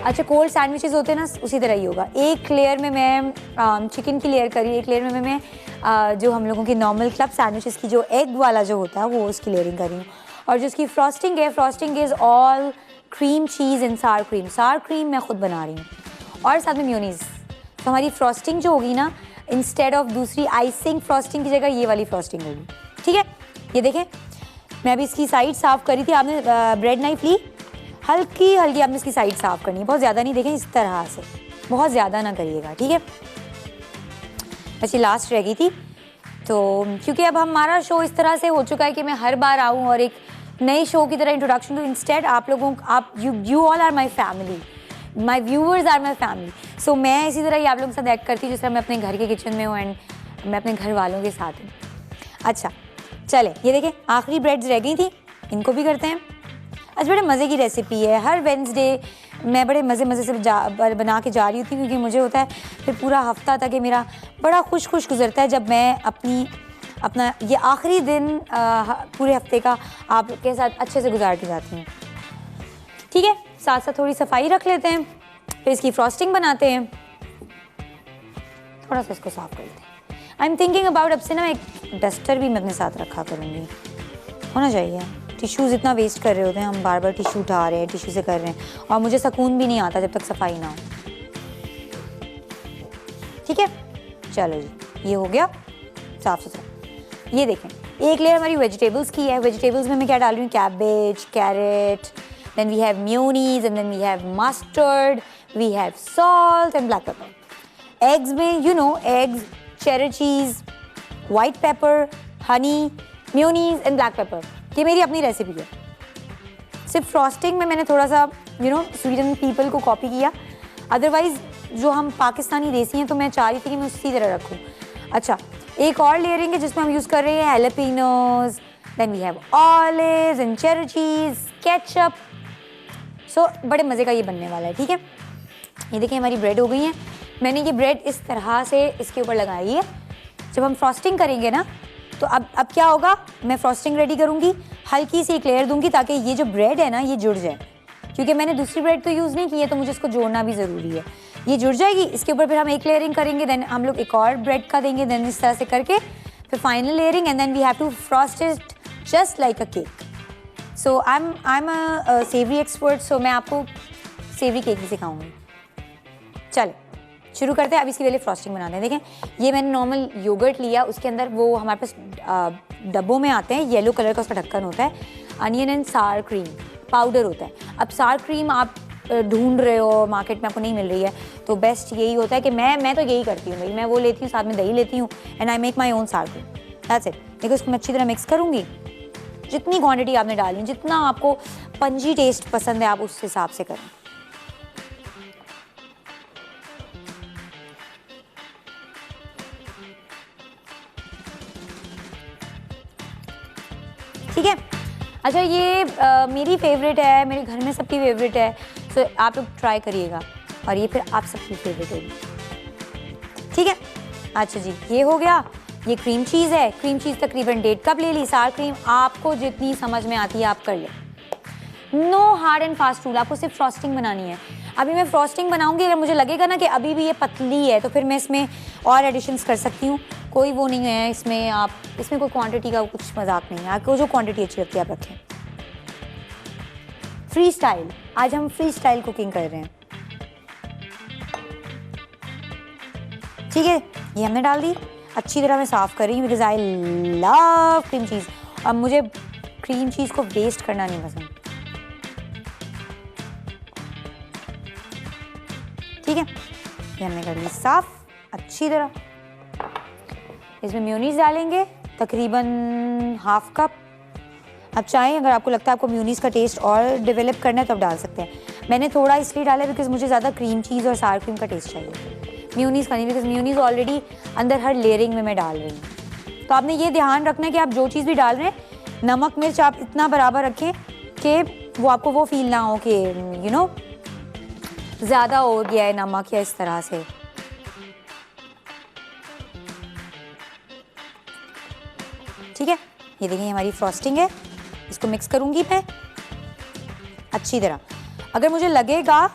अच्छा, cold sandwiches होते हैं ना, उसी तरह ही होगा। एक लेयर में मैं चिकन की लेयर करी, एक लेयर में मैं जो हम लोगों की नॉर्मल क्लब सैंडविचेस की जो एग वाला जो होता है वो उसकी लेयरिंग करी हूँ। और जो उसकी फ्रॉस्टिंग है, frosting is all cream cheese and सार क्रीम। सार क्रीम मैं खुद बना रही हूँ और साथ में मेयोनीज़। तो हमारी फ्रॉस्टिंग जो होगी ना, इंस्टेड ऑफ दूसरी आइसिंग फ्रॉस्टिंग की जगह ये वाली फ्रॉस्टिंग होगी। ठीक है, ये देखें, मैं अभी इसकी साइड साफ़ करी थी। आपने ब्रेड नाइफ ली, हल्की हल्की आपने इसकी साइड साफ़ करनी है, बहुत ज़्यादा नहीं। देखें, इस तरह से, बहुत ज़्यादा ना करिएगा, ठीक है। अच्छी लास्ट रह गई थी, तो क्योंकि अब हमारा शो इस तरह से हो चुका है कि मैं हर बार आऊँ और एक नए शो की तरह इंट्रोडक्शन। तो इंस्टेड आप लोगों, आप you all are my family, my viewers are my family. So मैं इसी तरह ही आप लोगों के साथ एक्ट करती हूँ जिस तरह मैं अपने घर के किचन में हूँ एंड मैं अपने घर वालों के साथ हूँ। अच्छा चले, ये देखें, आखिरी ब्रेड्स रह गई थी, इनको भी करते हैं। आज बड़े मज़े की रेसिपी है। हर वेडनेसडे मैं बड़े मज़े से बना के जा रही होती हूँ, क्योंकि मुझे होता है फिर पूरा हफ्ता तक मेरा बड़ा खुश गुजरता है जब मैं अपना ये आखिरी दिन पूरे हफ्ते का आपके साथ अच्छे से गुजार के जाती हूँ। ठीक है, साथ साथ थोड़ी सफाई रख लेते हैं, फिर इसकी फ्रॉस्टिंग बनाते हैं। थोड़ा सा इसको साफ कर लेते हैं। आई एम थिंकिंग अबाउट, अब से ना एक डस्टर भी मैं अपने साथ रखा करूँगी, होना चाहिए। टिश्यूज़ इतना वेस्ट कर रहे होते हैं हम, बार बार टिश्यू उठा रहे हैं, टिश्यू से कर रहे हैं, और मुझे सुकून भी नहीं आता जब तक सफाई ना हो। ठीक है, चलो जी, ये हो गया साफ़ सुथरा। ये देखें, एक लेयर हमारी वेजिटेबल्स की है। वेजिटेबल्स में मैं क्या डाल रही हूँ, cabbage, carrot, then we have mayonnaise and then we have mustard, we have salt and black pepper. Eggs में you know, eggs, cheddar cheese, white pepper, honey, mayonnaise and black pepper. ये मेरी अपनी रेसिपी है। सिर्फ frosting में मैंने थोड़ा सा स्वीडन पीपल को कॉपी किया, अदरवाइज जो हम पाकिस्तानी देसी हैं तो मैं चाह रही थी कि मैं उसी तरह रखूँ। अच्छा, एक और लेयरिंग है जिसमें हम यूज़ कर रहे हैं jalapenos, then we have olives and cheddar cheese, ketchup. So बड़े मज़े का ये बनने वाला है। ठीक है, ये देखिए हमारी ब्रेड हो गई है। मैंने ये ब्रेड इस तरह से इसके ऊपर लगाई है। जब हम फ्रॉस्टिंग करेंगे ना, तो अब क्या होगा, मैं फ्रॉस्टिंग रेडी करूँगी, हल्की सी एक लेयर दूंगी ताकि ये जो ब्रेड है ना ये जुड़ जाए, क्योंकि मैंने दूसरी ब्रेड तो यूज़ नहीं की है तो मुझे इसको जोड़ना भी ज़रूरी है। ये जुड़ जाएगी, इसके ऊपर फिर हम एक लेयरिंग करेंगे, देन हम लोग एक और ब्रेड का देंगे, देन इस तरह से करके फिर final layering, and then we have to frost it just like a cake. So I am a savoury expert, so मैं आपको सेवरी केक ही सिखाऊंगी। चले शुरू करते हैं। अब इसकी पहले फ्रॉस्टिंग बनाते हैं। देखें, ये मैंने नॉर्मल योगर्ट लिया, उसके अंदर वो हमारे पास डब्बों में आते हैं, येलो कलर का उसका ढक्कन होता है, अनियन एंड सार क्रीम पाउडर होता है। अब सार क्रीम आप ढूंढ रहे हो, मार्केट में आपको नहीं मिल रही है, तो बेस्ट यही होता है कि मैं तो यही करती हूँ भाई, मैं वो लेती हूँ, साथ में दही लेती हूँ, and I make my own सार क्रीम, दैट्स इट। देखो, इसको मैं अच्छी तरह मिक्स करूँगी। जितनी क्वान्टिटी आपने डाली, जितना आपको पंजी टेस्ट पसंद है आप उस हिसाब से करें। ठीक है, अच्छा ये मेरी फेवरेट है, मेरे घर में सबकी फेवरेट है, सो आप लोग ट्राई करिएगा और ये फिर आप सबकी फेवरेट होगी। ठीक है, अच्छा जी, ये हो गया। ये क्रीम चीज़ है, क्रीम चीज़ तकरीबन 1.5 कप ले ली। सार क्रीम आपको जितनी समझ में आती है आप कर लें। No hard and fast rule, आपको सिर्फ फ्रॉस्टिंग बनानी है। अभी मैं फ्रॉस्टिंग बनाऊंगी, अगर मुझे लगेगा ना कि अभी भी ये पतली है तो फिर मैं इसमें और एडिशंस कर सकती हूँ, कोई वो नहीं है इसमें। आप इसमें कोई क्वांटिटी का कुछ मजाक नहीं है, आपको जो क्वांटिटी अच्छी लगती है आप रखें। फ्री स्टाइल, आज हम फ्री स्टाइल कुकिंग कर रहे हैं। ठीक है, ये हमने डाल दी, अच्छी तरह मैं साफ़ कर रही हूँ because I love cream cheese. अब मुझे क्रीम चीज़ को वेस्ट करना नहीं पसंद। ठीक है, ये हमने कर ली साफ़ अच्छी तरह। इसमें मेयोनीज़ डालेंगे तकरीबन हाफ कप। अब चाहें, अगर आपको लगता है आपको मेयोनीज़ का टेस्ट और डेवलप करना है तो आप डाल सकते हैं। मैंने थोड़ा इसलिए डाला बिकॉज मुझे ज़्यादा क्रीम चीज़ और सार क्रीम का टेस्ट चाहिए, मेयोनीज़ का नहीं, बिकॉज मेयोनीज़ ऑलरेडी अंदर हर लेयरिंग में मैं डाल रही हूँ। तो आपने ये ध्यान रखना है कि आप जो चीज़ भी डाल रहे हैं, नमक मिर्च आप इतना बराबर रखें कि वो आपको वो फील ना हो कि यू नो ज़्यादा हो गया है नमक या इस तरह से। ठीक है, ये देखिए हमारी फ्रॉस्टिंग है, इसको मिक्स करूँगी मैं अच्छी तरह। अगर मुझे लगेगा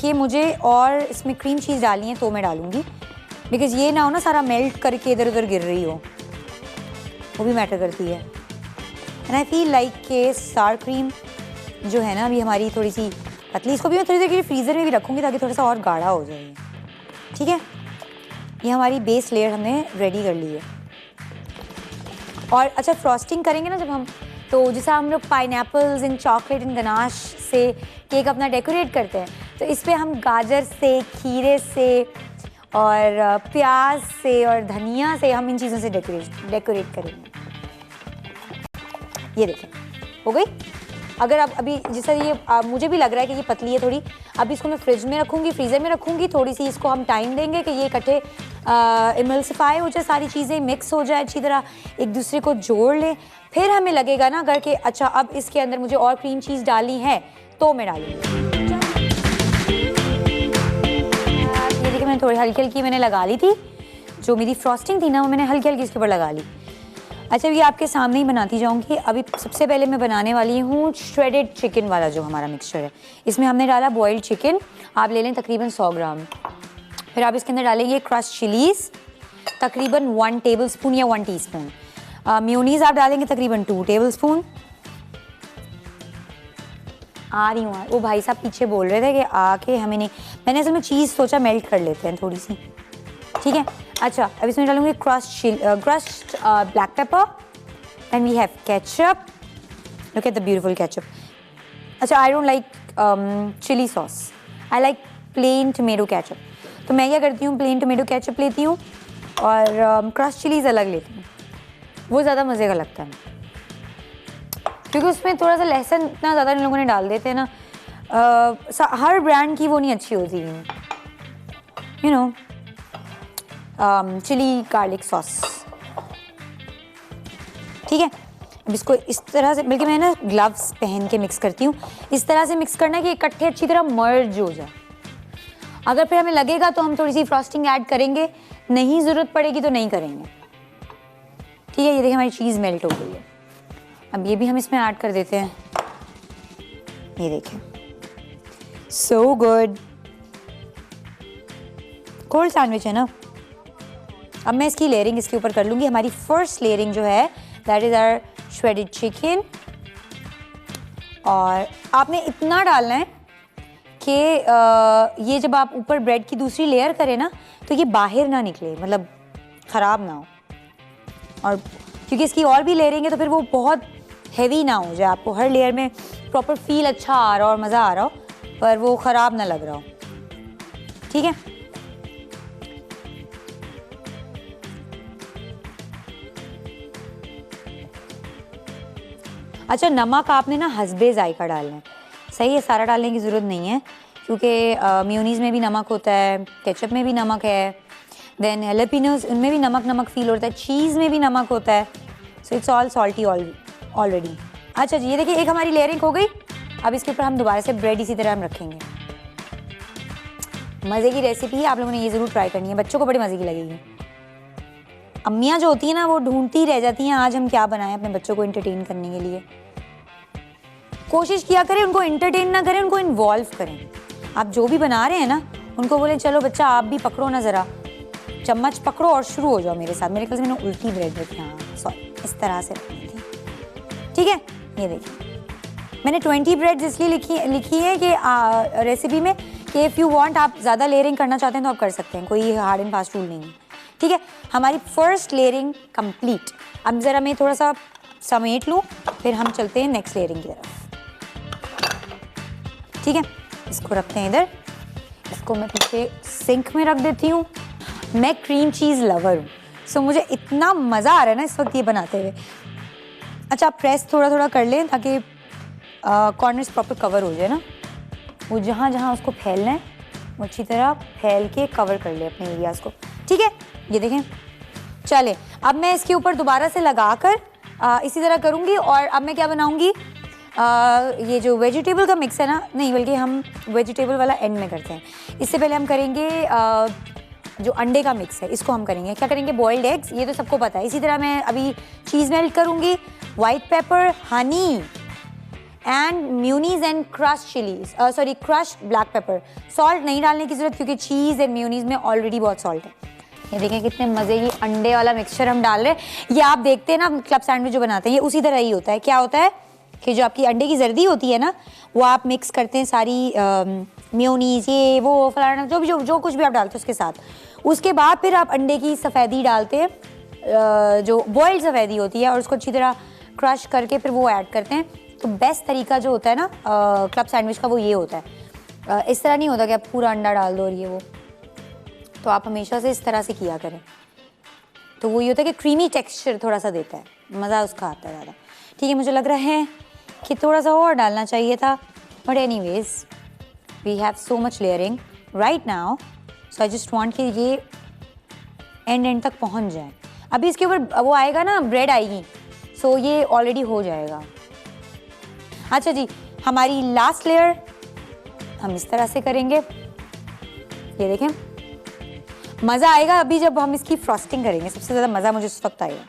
कि मुझे और इसमें क्रीम चीज़ डालनी है तो मैं डालूँगी, बिकॉज ये ना हो ना सारा मेल्ट करके इधर उधर गिर रही हो, वो भी मैटर करती है। एंड आई फील लाइक के सार क्रीम जो है ना अभी हमारी थोड़ी सी पतली, इसको भी मैं थोड़ी देर के लिए फ्रीज़र में भी रखूँगी ताकि थोड़ा सा और गाढ़ा हो जाए। ठीक है, ये हमारी बेस लेयर हमने रेडी कर ली है। और अच्छा फ्रॉस्टिंग करेंगे ना जब हम, तो जैसे हम लोग pineapples and chocolate and ganache से केक अपना डेकोरेट करते हैं, तो इस पर हम गाजर से, खीरे से और प्याज से और धनिया से हम इन चीज़ों से डेकोरेट करेंगे। ये देखें हो गई। अगर आप अभी जैसा ये मुझे भी लग रहा है कि ये पतली है थोड़ी, अभी इसको मैं फ्रिज में रखूँगी, फ्रीज़र में रखूँगी, थोड़ी सी इसको हम टाइम देंगे कि ये इकट्ठे इमल्सिफाई हो जाए, सारी चीज़ें मिक्स हो जाए अच्छी तरह, एक दूसरे को जोड़ लें। फिर हमें लगेगा ना अगर कि अच्छा अब इसके अंदर मुझे और क्रीम चीज़ डालनी है तो मैं डालूँगी। ये देखिए मैंने थोड़ी हल्की हल्की मैंने लगा ली थी, जो मेरी फ्रॉस्टिंग थी ना वो मैंने हल्की हल्की इसके ऊपर लगा ली। अच्छा ये आपके सामने ही बनाती जाऊंगी। अभी सबसे पहले मैं बनाने वाली हूँ श्रेडेड चिकन वाला जो हमारा मिक्सचर है। इसमें हमने डाला बॉइल्ड चिकन, आप ले लें तकरीबन 100 ग्राम। फिर आप इसके अंदर डालेंगे क्रश चिलीज़ तकरीबन 1 टेबलस्पून या 1 टीस्पून। मेयोनीज़ आप डालेंगे तकरीबन 2 टेबलस्पून। आ रही हूँ, वो भाई साहब पीछे बोल रहे थे कि आके हमें नहीं, मैंने असल में चीज़ सोचा मेल्ट कर लेते हैं थोड़ी सी। ठीक है, अच्छा अब इसमें डालूंगी crushed black pepper, then we have ketchup, look at the beautiful ketchup. अच्छा I don't like chilli sauce, I like plain tomato ketchup. तो मैं क्या करती हूँ, प्लेन टमेटो केचप लेती हूँ और क्रश्ड चिलीज़ अलग लेती हूँ, वो ज़्यादा मज़े का लगता है क्योंकि उसमें थोड़ा सा लहसुन इतना ज़्यादा इन लोगों ने डाल देते हैं ना, हर ब्रांड की वो नहीं अच्छी होती है, you know. Chili garlic sauce. ठीक है, अब इसको इस तरह से, बल्कि मैं ना ग्लव्स पहन के मिक्स करती हूँ, इस तरह से मिक्स करना है कि इकट्ठे अच्छी तरह मर्ज हो जाए। अगर फिर हमें लगेगा तो हम थोड़ी सी फ्रॉस्टिंग ऐड करेंगे, नहीं ज़रूरत पड़ेगी तो नहीं करेंगे। ठीक है, ये देखिए हमारी चीज़ मेल्ट हो गई है। अब ये भी हम इसमें ऐड कर देते हैं, ये देखें, सो गुड। कोल्ड सैंडविच है ना। अब मैं इसकी लेयरिंग इसके ऊपर कर लूँगी। हमारी फर्स्ट लेयरिंग जो है that is our shredded chicken, और आपने इतना डालना है कि ये जब आप ऊपर ब्रेड की दूसरी लेयर करें ना तो ये बाहर ना निकले, मतलब ख़राब ना हो, और क्योंकि इसकी और भी लेयरिंग है तो फिर वो बहुत हैवी ना हो जाए, आपको हर लेयर में प्रॉपर फील अच्छा आ रहा हो और मज़ा आ रहा हो, पर वो ख़राब ना लग रहा हो। ठीक है, अच्छा नमक आपने ना हस्बे जायका डालना है, सही है, सारा डालने की ज़रूरत नहीं है क्योंकि मेयोनीज़ में भी नमक होता है, केचप में भी नमक है, देन हैलापिनोज़ उनमें भी नमक फील होता है, चीज़ में भी नमक होता है, so it's all salty already. अच्छा जी, ये देखिए एक हमारी लेयरिंग हो गई। अब इसके ऊपर हम दोबारा से ब्रेड इसी तरह हम रखेंगे। मज़े की रेसिपी है, आप लोगों ने ये ज़रूर ट्राई करनी है, बच्चों को बड़ी मज़े की लगेगी। अम्मियाँ जो होती हैं ना वो ढूंढती रह जाती हैं आज हम क्या बनाएं अपने बच्चों को इंटरटेन करने के लिए। कोशिश किया करें उनको इंटरटेन ना करें, उनको इन्वॉल्व करें। आप जो भी बना रहे हैं ना उनको बोलें चलो बच्चा आप भी पकड़ो ना, ज़रा चम्मच पकड़ो और शुरू हो जाओ मेरे साथ। मेरे ख्याल से मैंने उल्टी ब्रेड रखी, हाँ सॉरी, इस तरह से रखनी थी। ठीक है, ये देखिए मैंने 20 ब्रेड्स इसलिए लिखी है कि रेसिपी में कि इफ़ यू वांट, आप ज़्यादा लेयरिंग करना चाहते हैं तो आप कर सकते हैं, कोई हार्ड एंड फास्ट रूल नहीं है। ठीक है, हमारी फर्स्ट लेयरिंग कंप्लीट। अब ज़रा मैं थोड़ा सा समेट लूँ, फिर हम चलते हैं नेक्स्ट लेयरिंग की तरफ। ठीक है, इसको रखते हैं इधर, इसको मैं पीछे सिंक में रख देती हूँ। मैं क्रीम चीज़ लवर हूँ, सो मुझे इतना मज़ा आ रहा है ना इस वक्त ये बनाते हुए। अच्छा आप प्रेस थोड़ा थोड़ा कर लें ताकि कॉर्नर्स प्रॉपर कवर हो जाए ना, वो जहाँ जहाँ उसको फैलना है वो अच्छी तरह फैल के कवर कर ले अपने एरियाज़ को। ठीक है, ये देखें। चले अब मैं इसके ऊपर दोबारा से लगाकर इसी तरह करूँगी। और अब मैं क्या बनाऊँगी, ये जो वेजिटेबल का मिक्स है ना, नहीं बल्कि हम वेजिटेबल वाला एंड में करते हैं। इससे पहले हम करेंगे जो अंडे का मिक्स है, इसको हम करेंगे। क्या करेंगे, बॉइल्ड एग्स, ये तो सबको पता है। इसी तरह मैं अभी चीज़ मेल्ट करूँगी, white pepper, honey, and mayonnaise and crush chillies, sorry crush black pepper. Salt नहीं डालने की ज़रूरत क्योंकि चीज़ एंड म्यूनीज में ऑलरेडी बहुत सॉल्ट है। ये देखें कितने मज़े की अंडे वाला मिक्सचर हम डाल रहे हैं। ये आप देखते हैं ना क्लब सैंडविच जो बनाते हैं, ये उसी तरह ही होता है। क्या होता है कि जो आपकी अंडे की जर्दी होती है ना, वो आप मिक्स करते हैं सारी मेयोनीज़ ये वो फलाना जो भी जो कुछ भी आप डालते हैं उसके साथ। उसके बाद फिर आप अंडे की सफ़ेदी डालते हैं, जो बॉइल्ड सफ़ेदी होती है, और उसको अच्छी तरह क्रश करके फिर वो ऐड करते हैं। तो बेस्ट तरीका जो होता है ना क्लब सैंडविच का, वो ये होता है। इस तरह नहीं होता कि आप पूरा अंडा डाल दो और ये वो, तो आप हमेशा से इस तरह से किया करें। तो वो ये होता है कि क्रीमी टेक्सचर थोड़ा सा देता है, मज़ा उसका आता है ज़्यादा। ठीक है, मुझे लग रहा है कि थोड़ा सा और डालना चाहिए था, but anyways we have so much layering right now, so I just want कि ये एंड तक पहुंच जाए। अभी इसके ऊपर वो आएगा ना, ब्रेड आएगी, सो ये ऑलरेडी हो जाएगा। अच्छा जी, हमारी लास्ट लेयर हम इस तरह से करेंगे। ये देखें, मज़ा आएगा अभी जब हम इसकी फ्रॉस्टिंग करेंगे, सबसे ज़्यादा मज़ा मुझे उस वक्त आएगा।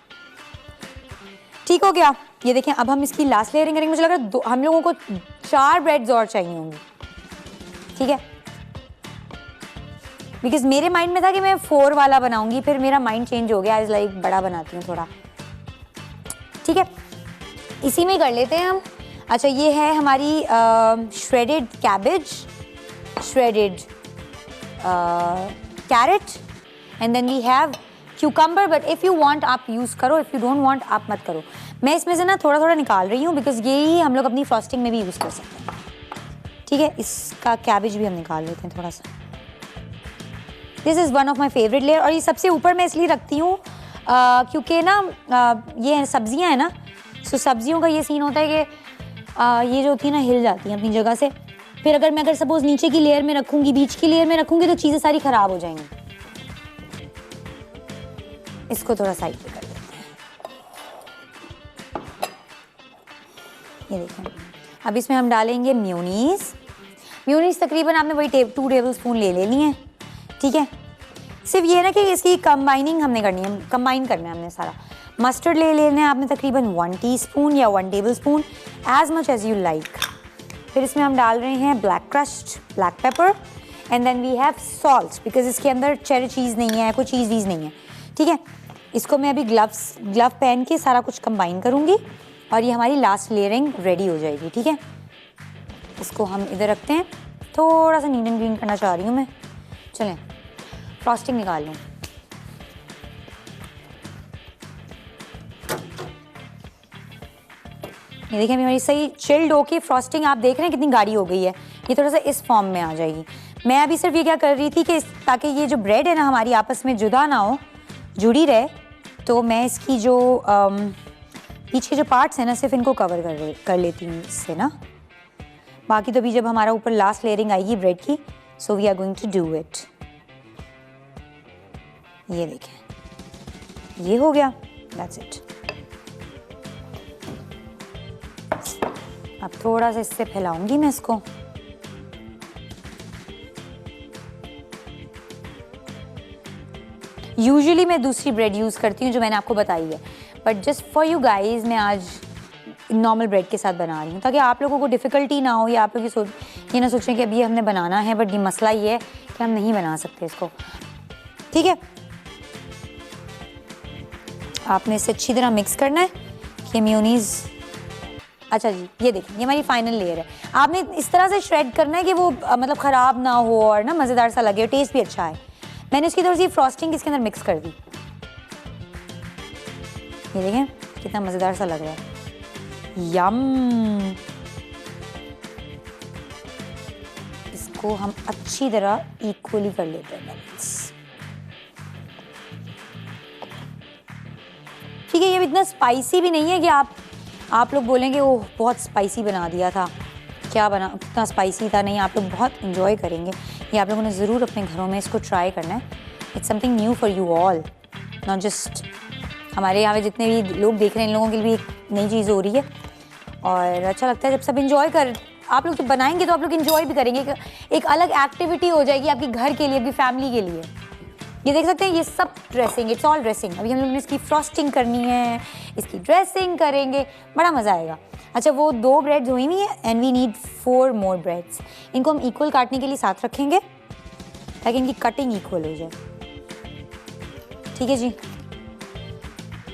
ठीक हो गया। ये देखें, अब हम इसकी लास्ट लेयरिंग करेंगे। मुझे लग रहा है हम लोगों को 4 ब्रेड्स और चाहिए होंगी। ठीक है, बिकॉज मेरे माइंड में था कि मैं 4 वाला बनाऊंगी, फिर मेरा माइंड चेंज हो गया, इज लाइक बड़ा बनाती हूँ थोड़ा। ठीक है, इसी में कर लेते हैं हम। अच्छा, ये है हमारी shredded cabbage, shredded carrot, and then we have cucumber. But if you want आप यूज़ करो, इफ़ यू डोंट वांट आप मत करो। मैं इसमें से ना थोड़ा थोड़ा निकाल रही हूँ बिकॉज यही हम लोग अपनी फ्रॉस्टिंग में भी यूज़ कर सकते हैं। ठीक है, इसका कैबेज भी हम निकाल लेते हैं थोड़ा सा। This is one of my favourite layer, और ये सबसे ऊपर मैं इसलिए रखती हूँ क्योंकि ना ये सब्जियाँ हैं ना, सो सब्जियों का ये सीन होता है कि ये जो होती है ना हिल जाती हैं अपनी जगह से। फिर अगर सपोज नीचे की लेयर में रखूँगी, बीच की लेयर में रखूँगी, तो चीज़ें सारी ख़राब हो जाएंगी। इसको थोड़ा साइड पे कर देते हैं। ये देखें, अब इसमें हम डालेंगे मेयोनीज़। मेयोनीज़ तकरीबन आपने वही 2 टेबल स्पून ले लेनी है। ठीक है, सिर्फ ये ना कि इसकी कंबाइनिंग हमने करनी है, कंबाइन करना है हमने सारा। मस्टर्ड ले लेना है आपने तकरीबन 1 टीस्पून या 1 tablespoon, as much as you like. फिर इसमें हम डाल रहे हैं black crushed black pepper, and then we have salt, because इसके अंदर चेरी चीज़ नहीं है, कोई चीज़ वीज़ नहीं है। ठीक है, इसको मैं अभी ग्लव पहन के सारा कुछ कंबाइन करूँगी, और ये हमारी लास्ट लेयरिंग रेडी हो जाएगी। ठीक है, इसको हम इधर रखते हैं। थोड़ा सा नीट एंड ग्रीन करना चाह रही हूँ मैं। चलें, फ्रॉस्टिंग निकाल लूँ। ये देखिए, हमारी सही चिल्ड होके फ्रॉस्टिंग आप देख रहे हैं कितनी गाढ़ी हो गई है। ये थोड़ा सा इस फॉर्म में आ जाएगी। मैं अभी सिर्फ ये क्या कर रही थी कि ताकि ये जो ब्रेड है ना हमारी आपस में जुदा ना हो, जुड़ी रहे, तो मैं इसकी जो पीछे जो पार्ट्स हैं ना, सिर्फ इनको कवर कर लेती हूँ इससे ना। बाकी तो अभी जब हमारा ऊपर लास्ट लेयरिंग आएगी ब्रेड की, so we are going to do it. ये देखें, ये हो गया, दैट्स इट। अब थोड़ा सा इससे फैलाऊंगी मैं इसको। यूजुअली मैं दूसरी ब्रेड यूज़ करती हूँ जो मैंने आपको बताई है, but just for you guys मैं आज नॉर्मल ब्रेड के साथ बना रही हूँ, ताकि आप लोगों को डिफ़िकल्टी ना हो, या आप लोग ये ना सोचें कि अभी हमने बनाना है, बट ये मसला ये है कि हम नहीं बना सकते इसको। ठीक है, आपने इसे अच्छी तरह मिक्स करना है कि मेयोनीज़। अच्छा जी, ये देखिए, ये हमारी फाइनल लेयर है। आपने इस तरह से श्रेड करना है कि वो मतलब ख़राब ना हो और ना मज़ेदार सा लगे और टेस्ट भी अच्छा है। मैंने उसकी थोड़ी सी फ्रॉस्टिंग इसके अंदर मिक्स कर दी। ये देखें कितना मज़ेदार सा लग रहा है, यम। इसको हम अच्छी तरह इक्वली कर लेते हैं बैलेंस। ठीक है, ये इतना स्पाइसी भी नहीं है कि आप लोग बोलेंगे ओह बहुत स्पाइसी बना दिया था, क्या बना, इतना स्पाइसी था नहीं। आप लोग बहुत इन्जॉय करेंगे। ये आप लोगों ने ज़रूर अपने घरों में इसको ट्राई करना है। It's something new for you all, not just हमारे यहाँ जितने भी लोग देख रहे हैं, इन लोगों के लिए भी एक नई चीज़ हो रही है, और अच्छा लगता है जब सब इन्जॉय कर। आप लोग जब बनाएंगे तो आप लोग इन्जॉय भी करेंगे, एक अलग एक्टिविटी हो जाएगी आपके घर के लिए, आपकी फैमिली के लिए। ये देख सकते हैं, ये सब ड्रेसिंग, इट्स ऑल ड्रेसिंग। अभी हम लोग ने इसकी फ्रॉस्टिंग करनी है, इसकी ड्रेसिंग करेंगे, बड़ा मज़ा आएगा। अच्छा, वो 2 ब्रेड्स हुई हुई है and we need 4 more breads. इनको हम इक्वल काटने के लिए साथ रखेंगे ताकि इनकी कटिंग इक्वल हो जाए। ठीक है जी।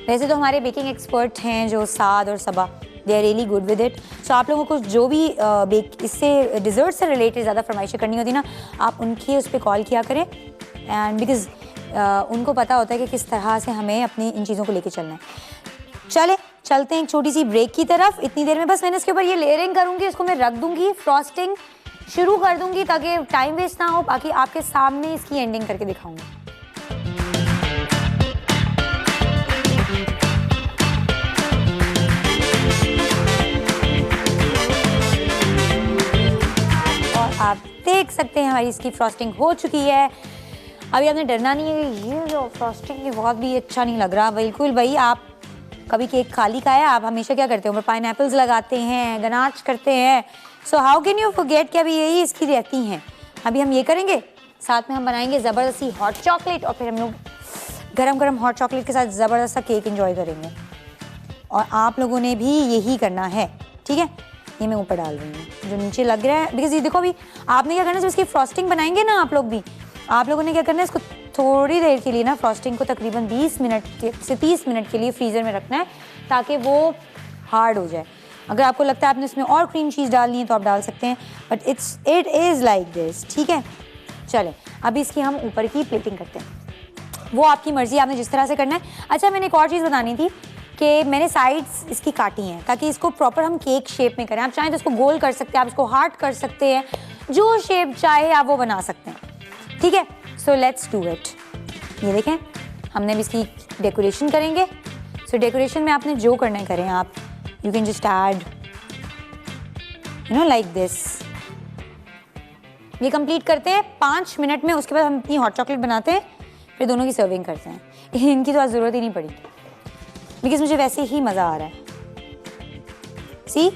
वैसे तो हमारे बेकिंग एक्सपर्ट हैं जो साद और Saba, they are really good with it. So आप लोगों को जो भी इससे डिज़र्ट से रिलेटेड ज़्यादा फरमाइशें करनी होती ना, आप उनकी उस पर कॉल किया करें एंड बिकॉज उनको पता होता है कि किस तरह से हमें अपनी इन चीज़ों को लेके चलना है। चलते हैं एक छोटी सी ब्रेक की तरफ। इतनी देर में बस मैंने इसके ऊपर ये लेयरिंग करूँगी, इसको मैं रख दूँगी, फ्रॉस्टिंग शुरू कर दूँगी ताकि टाइम वेस्ट ना हो। बाकी आपके सामने इसकी एंडिंग करके दिखाऊँगी। और आप देख सकते हैं हमारी इसकी फ्रॉस्टिंग हो चुकी है। अभी आपने डरना नहीं है कि ये जो फ्रॉस्टिंग की बहुत भी अच्छा नहीं लग रहा। बिल्कुल भाई, आप कभी केक खाली खाया? आप हमेशा क्या करते हो, पाइनएप्पल्स लगाते हैं, गनाच करते हैं। So how can you forget कि अभी यही इसकी रहती हैं। अभी हम ये करेंगे, साथ में हम बनाएंगे ज़बरदस्ती हॉट चॉकलेट और फिर हम लोग गरम गरम हॉट चॉकलेट के साथ ज़बरदस्त सा केक एंजॉय करेंगे। और आप लोगों ने भी यही करना है, ठीक है। ये मैं ऊपर डाल रही हूँ जो नीचे लग रहा है, बिकॉज ये देखो अभी आपने क्या करना है, जब इसकी फ्रॉस्टिंग बनाएंगे ना आप लोग भी, आप लोगों ने क्या करना है, इसको थोड़ी देर के लिए ना फ्रॉस्टिंग को तकरीबन 20 मिनट से 30 मिनट के लिए फ्रीज़र में रखना है ताकि वो हार्ड हो जाए। अगर आपको लगता है आपने इसमें और क्रीम चीज़ डालनी है तो आप डाल सकते हैं, but it is like this, ठीक है। चलें, अभी इसकी हम ऊपर की प्लेटिंग करते हैं। वो आपकी मर्ज़ी, आपने जिस तरह से करना है। अच्छा, मैंने एक और चीज़ बतानी थी कि मैंने साइड्स इसकी काटी हैं ताकि इसको प्रॉपर हम केक शेप में करें। आप चाहें तो इसको गोल कर सकते हैं, आप इसको हार्ट कर सकते हैं, जो शेप चाहे आप वो बना सकते हैं, ठीक है। So let's do it. ये देखें, हमने भी इसकी डेकोरेशन करेंगे। सो डेकोरेशन में आपने जो करना है करें आप। You can just add like this. ये कंप्लीट करते हैं 5 मिनट में। उसके बाद हम अपनी हॉट चॉकलेट बनाते हैं, फिर दोनों की सर्विंग करते हैं। इनकी तो आज ज़रूरत ही नहीं पड़ी बिकॉज मुझे वैसे ही मज़ा आ रहा है। सी,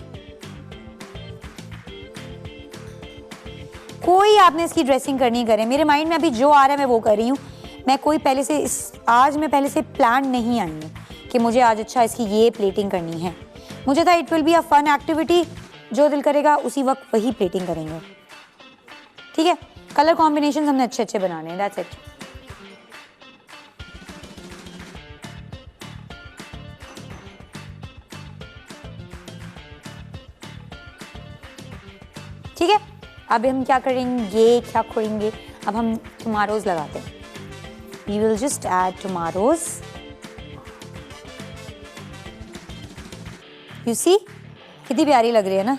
कोई आपने इसकी ड्रेसिंग करनी करें। मेरे माइंड में अभी जो आ रहा है मैं वो कर रही हूँ। मैं कोई पहले से आज मैं पहले से प्लान नहीं आई हूँ कि मुझे आज अच्छा इसकी ये प्लेटिंग करनी है। मुझे था it will be a fun activity, जो दिल करेगा उसी वक्त वही प्लेटिंग करेंगे, ठीक है। कलर कॉम्बिनेशन हमने अच्छे अच्छे बनाने हैं, दैट्स इट। ठीक है, अब हम क्या करेंगे, क्या खोएंगे, अब हम टमाटोज लगाते हैं। We will just add tomatoes. You see कितनी प्यारी लग रही है ना।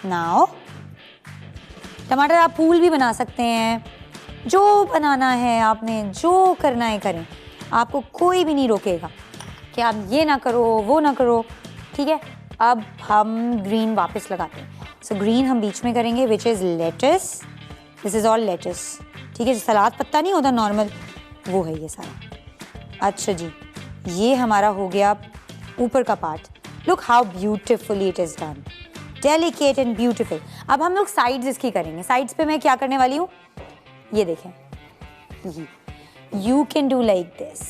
नाउ टमाटर आप फूल भी बना सकते हैं, जो बनाना है आपने, जो करना है करें। आपको कोई भी नहीं रोकेगा कि आप ये ना करो वो ना करो, ठीक है। अब हम ग्रीन वापस लगाते हैं। सो ग्रीन हम बीच में करेंगे, which is lettuce. This is all lettuce, ठीक है। सलाद पत्ता नहीं होता नॉर्मल, वो है ये सारा। अच्छा जी, ये हमारा हो गया ऊपर का part. Look how beautifully it is done, delicate and beautiful. अब हम लोग साइड्स इसकी करेंगे। साइड्स पे मैं क्या करने वाली हूँ, ये देखें। You can do like this.